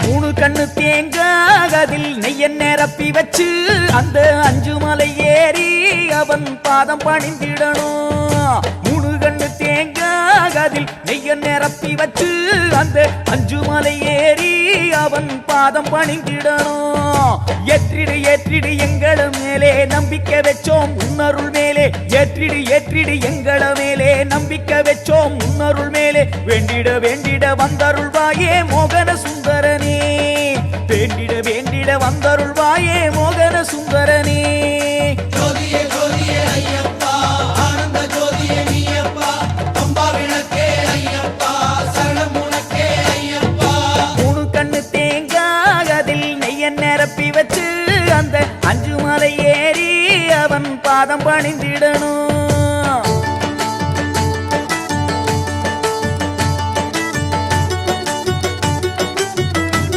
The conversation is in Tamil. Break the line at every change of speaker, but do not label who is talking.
மூணு கண்ணு தேங்காய் அதில் நெய்ய நிரப்பி வச்சு அந்த அஞ்சு மலை ஏறி அவன் பாதம் பணிந்திடணும். மூணு கண்ணு தேங்காய் அதில் நெய்ய நிரப்பி வச்சு அந்த அஞ்சு மலை ஏறி அவன் பாதம் பணிந்திடணும். ஏற்றிடு ஏற்றிடு எங்கள மேலே நம்பிக்கை வச்சோம் உன்னருள் மேலே, ஏற்றிடு ஏற்றிடு எங்கள மேலே நம்பிக்கை வச்சோம் உன்னருள் மேலே. வேண்டிட வேண்டிட வந்தருள்வாயே மோகன சுந்தரனே, வேண்டிட வேண்டிட வந்தருள்வாயே மோகன சுந்தரனே.
ஜோதியே ஜோதியே ஐயப்பா, ஆனந்த ஜோதியே நீயப்பா, அம்பா விளக்கே ஐயப்பா, சரணம் உனக்கே ஐயப்பா.
மூணு கண்ணு தேங்காய் அதில் நெய்ய நிரப்பி வச்சு அந்த அஞ்சு மலை ஏறி அவன் பாதம் பணிந்திடணும்.